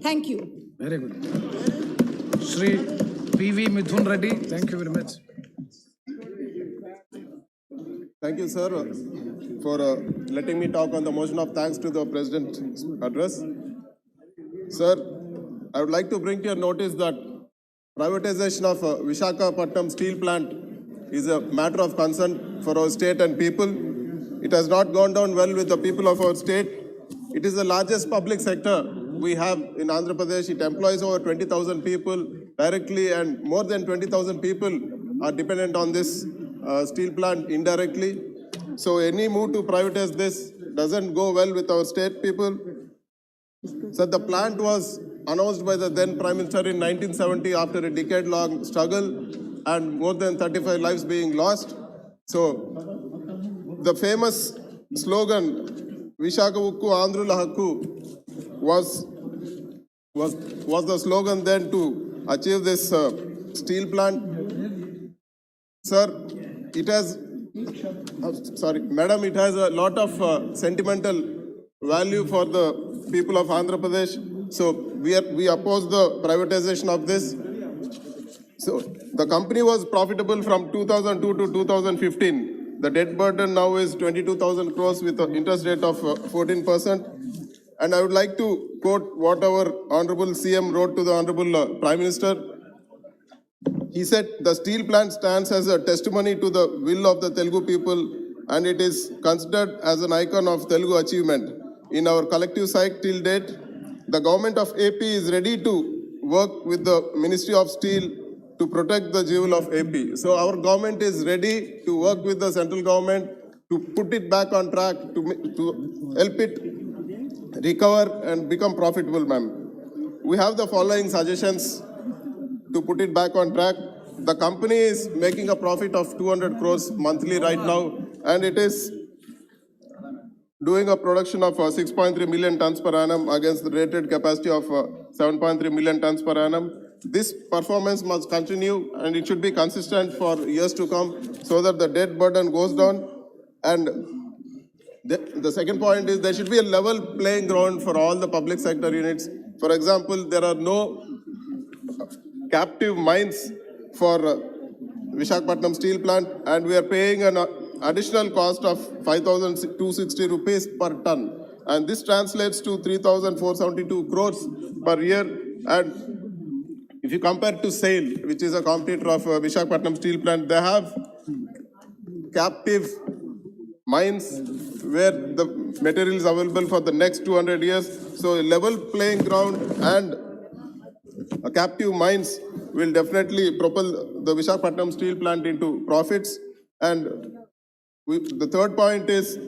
Thank you. Very good. Shri P.V. Mithun Reddy, thank you very much. Thank you, sir, for letting me talk on the motion of thanks to the President's address. Sir, I would like to bring to your notice that privatization of Visakhapatnam steel plant is a matter of concern for our state and people. It has not gone down well with the people of our state. It is the largest public sector we have in Andhra Pradesh. It employs over 20,000 people directly, and more than 20,000 people are dependent on this steel plant indirectly. So any move to privatize this doesn't go well with our state people. So the plant was announced by the then Prime Minister in 1970 after a decade-long struggle and more than 35 lives being lost. So the famous slogan, Vishaka Ukku Andhrula Hakku, was the slogan then to achieve this steel plant. Sir, it has, Madam, it has a lot of sentimental value for the people of Andhra Pradesh. So we oppose the privatization of this. So the company was profitable from 2002 to 2015. The debt burden now is 22,000 crores with an interest rate of 14%. And I would like to quote what our Honorable CM wrote to the Honorable Prime Minister. He said, the steel plant stands as a testimony to the will of the Telugu people, and it is considered as an icon of Telugu achievement. In our collective sight till date, the government of AP is ready to work with the Ministry of Steel to protect the jewel of AP. So our government is ready to work with the central government to put it back on track, to help it recover and become profitable, ma'am. We have the following suggestions to put it back on track. The company is making a profit of 200 crores monthly right now, and it is doing a production of 6.3 million tons per annum against the rated capacity of 7.3 million tons per annum. This performance must continue, and it should be consistent for years to come so that the debt burden goes down. And the second point is there should be a level playing ground for all the public sector units. For example, there are no captive mines for Visakhapatnam steel plant, and we are paying an additional cost of 5,260 rupees per ton. And this translates to 3,472 crores per year. And if you compare to SAIL, which is a competitor of Visakhapatnam steel plant, they have captive mines where the material is available for the next 200 years. So a level playing ground and a captive mines will definitely propel the Visakhapatnam steel plant into profits. And the third point is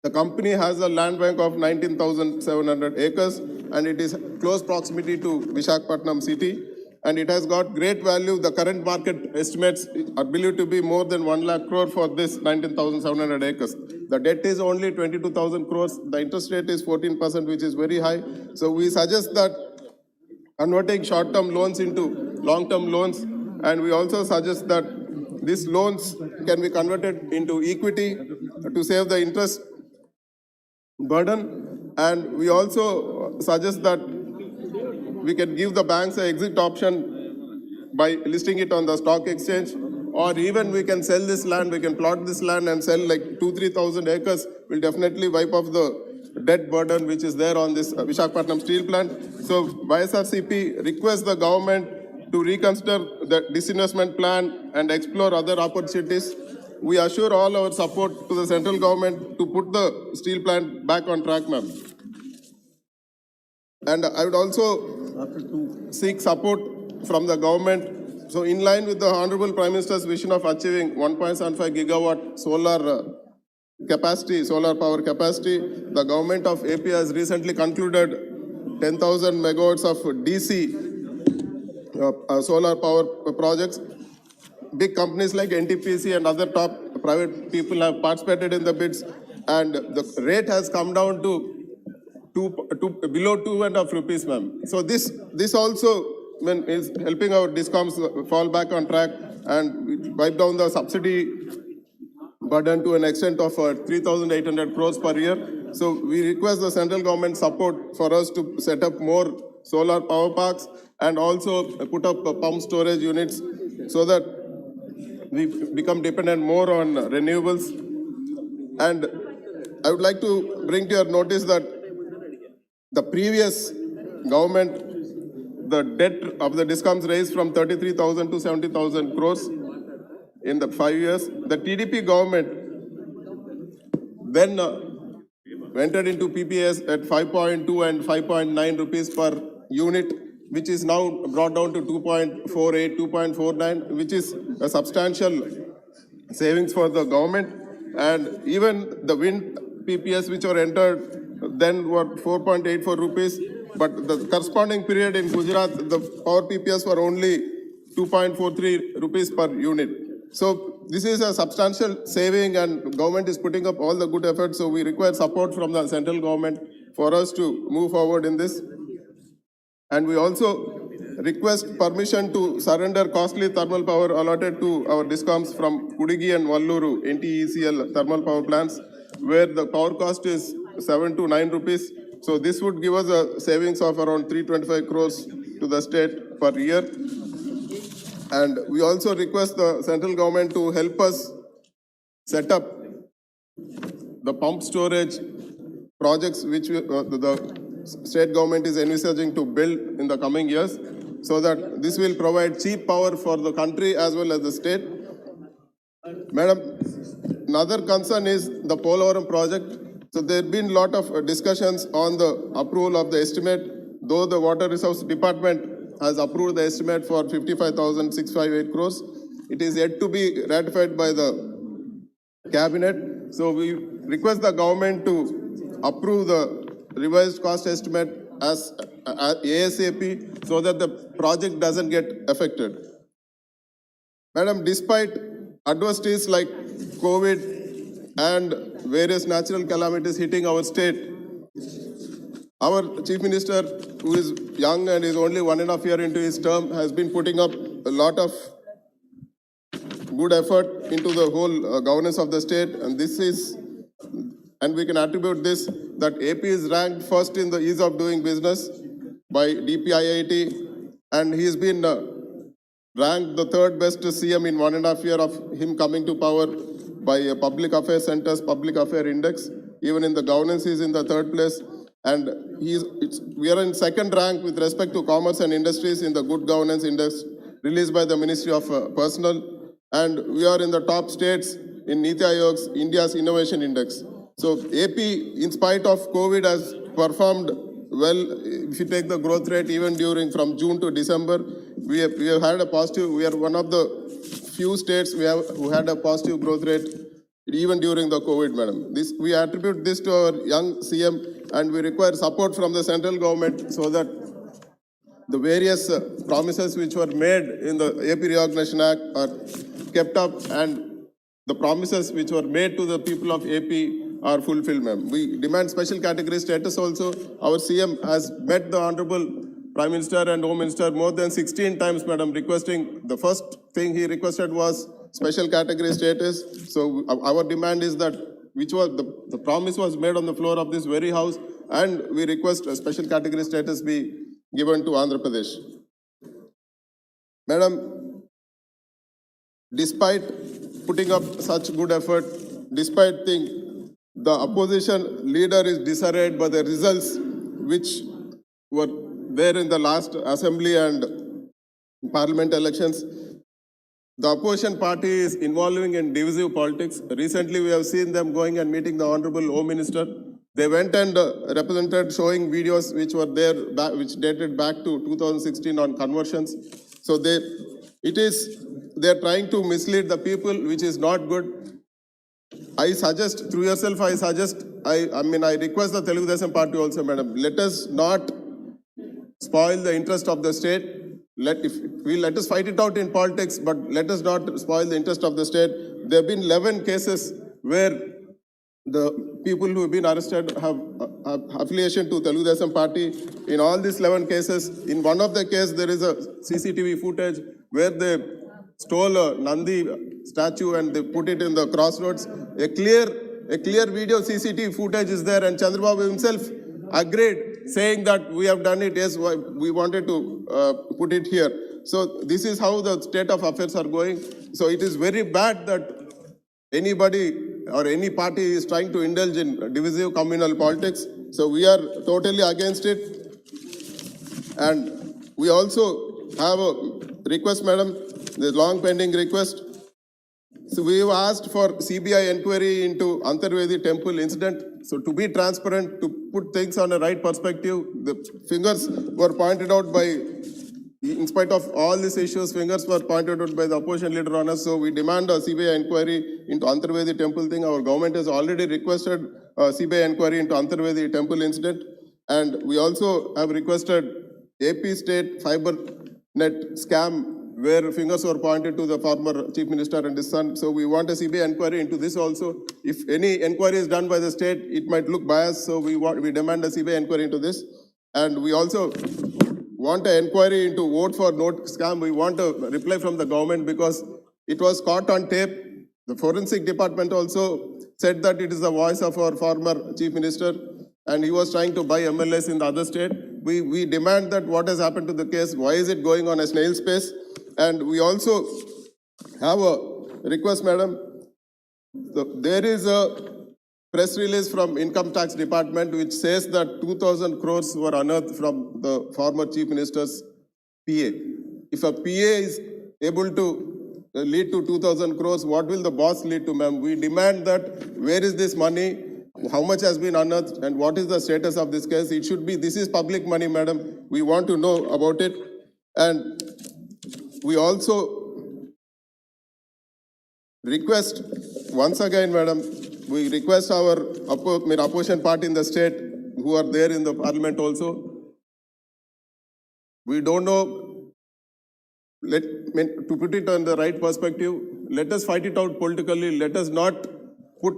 the company has a land bank of 19,700 acres, and it is close proximity to Visakhapatnam city, and it has got great value. The current market estimates are believed to be more than 1 lakh crore for this 19,700 acres. The debt is only 22,000 crores. The interest rate is 14%, which is very high. So we suggest that converting short-term loans into long-term loans, and we also suggest that these loans can be converted into equity to save the interest burden. And we also suggest that we can give the banks an exit option by listing it on the stock exchange, or even we can sell this land, we can plot this land and sell like 2,000-3,000 acres. Will definitely wipe off the debt burden which is there on this Visakhapatnam steel plant. So YSRCP requests the government to reconsider the disinvestment plan and explore other opportunities. We assure all our support to the central government to put the steel plant back on track, ma'am. And I would also seek support from the government. So in line with the Honorable Prime Minister's vision of achieving 1.75 gigawatt solar capacity, solar power capacity, the government of AP has recently concluded 10,000 megawatts of DC solar power projects. Big companies like NTPC and other top private people have participated in the bids, and the rate has come down to below 2.5 rupees, ma'am. So this also is helping our discoms fall back on track and wipe down the subsidy burden to an extent of 3,800 crores per year. So we request the central government support for us to set up more solar power parks and also put up pump storage units so that we become dependent more on renewables. And I would like to bring to your notice that the previous government, the debt of the DISCOMs raised from 33,000 to 70,000 crores in the 5 years. The TDP government then entered into PPAs at 5.2 and 5.9 rupees per unit, which is now brought down to 2.48, 2.49, which is a substantial savings for the government. And even the wind PPAs which were entered then were 4.84 rupees, but the corresponding period in Gujarat, the power PPAs were only 2.43 rupees per unit. So this is a substantial saving and government is putting up all the good efforts. So we require support from the central government for us to move forward in this. And we also request permission to surrender costly thermal power allotted to our DISCOMs from Kudigi and Valluru NTECL thermal power plants, where the power cost is 7 to 9 rupees. So this would give us a savings of around 325 crores to the state per year. And we also request the central government to help us set up the pump storage projects which the state government is envisaging to build in the coming years, so that this will provide cheap power for the country as well as the state. Madam, another concern is the Polavaram project. So there have been a lot of discussions on the approval of the estimate, though the Water Resource Department has approved the estimate for 55,658 crores. It is yet to be ratified by the cabinet. So we request the government to approve the revised cost estimate as ASAP so that the project doesn't get affected. Madam, despite adversities like COVID and various natural calamities hitting our state, our Chief Minister, who is young and is only 1.5 years into his term, has been putting up a lot of good effort into the whole governance of the state. And we can attribute this, that AP is ranked first in the ease of doing business by DPIIT, and he has been ranked the third best CM in 1.5 years of him coming to power by Public Affairs Center's Public Affairs Index. Even in the governance, he is in the third place. And we are in second rank with respect to commerce and industries in the Good Governance Index released by the Ministry of Personnel. And we are in the top states in Niti Aayog's India's Innovation Index. So AP, in spite of COVID, has performed well. If you take the growth rate, even during from June to December, we have had a positive. We are one of the few states who had a positive growth rate even during the COVID, madam. We attribute this to our young CM, and we require support from the central government so that the various promises which were made in the AP Reorganization Act are kept up, and the promises which were made to the people of AP are fulfilled, ma'am. We demand special category status also. Our CM has met the Honorable Prime Minister and Home Minister more than 16 times, madam, requesting. The first thing he requested was special category status. So our demand is that, which was the promise was made on the floor of this very house, and we request a special category status be given to Andhra Pradesh. Madam, despite putting up such good effort, despite the opposition leader is disarrayed by the results which were there in the last assembly and parliament elections. The opposition party is involving in divisive politics. Recently, we have seen them going and meeting the Honorable Home Minister. They went and represented, showing videos which were there, which dated back to 2016 on conversions. So they are trying to mislead the people, which is not good. I suggest, through yourself, I request the Telugu Desam party also, madam, let us not spoil the interest of the state. Let us fight it out in politics, but let us not spoil the interest of the state. There have been 11 cases where the people who have been arrested have affiliation to Telugu Desam party. In all these 11 cases, in one of the cases, there is a CCTV footage where they stole a Nandi statue and they put it in the crossroads. A clear a clear video CCTV footage is there, and Chandrababu himself agreed, saying that we have done it. Yes, we wanted to put it here. So this is how the state of affairs are going. So it is very bad that anybody or any party is trying to indulge in divisive communal politics. So we are totally against it. And we also have a request, madam, the long pending request. So we have asked for CBI inquiry into Antarvedi temple incident. So to be transparent, to put things on a right perspective, the fingers were pointed out by, in spite of all these issues, fingers were pointed out by the opposition leader on us. So we demand a CBI inquiry into Antarvedi temple thing. Our government has already requested a CBI inquiry into Antarvedi temple incident. And we also have requested AP state fiber net scam where fingers were pointed to the former chief minister and his son. So we want a CBI inquiry into this also. If any inquiry is done by the state, it might look biased. So we demand a CBI inquiry into this. And we also want an inquiry into vote for note scam. We want a reply from the government because it was caught on tape. The forensic department also said that it is the voice of our former chief minister and he was trying to buy MLAs in the other state. We demand that what has happened to the case, why is it going on a snail's pace? And we also have a request, madam. So there is a press release from Income Tax Department which says that 2,000 crores were unearthed from the former chief minister's PA. If a PA is able to lead to 2,000 crores, what will the boss lead to, ma'am? We demand that where is this money, how much has been unearthed, and what is the status of this case? It should be, this is public money, madam. We want to know about it. And we also request, once again, madam, we request our opposition party in the state who are there in the parliament also. We don't know, to put it on the right perspective, let us fight it out politically. Let us not put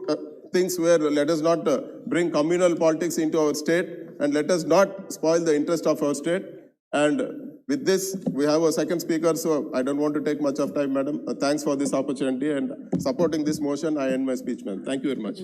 things where, let us not bring communal politics into our state, and let us not spoil the interest of our state. And with this, we have a second speaker, so I don't want to take much of time, madam. Thanks for this opportunity and supporting this motion. I end my speech, ma'am. Thank you very much.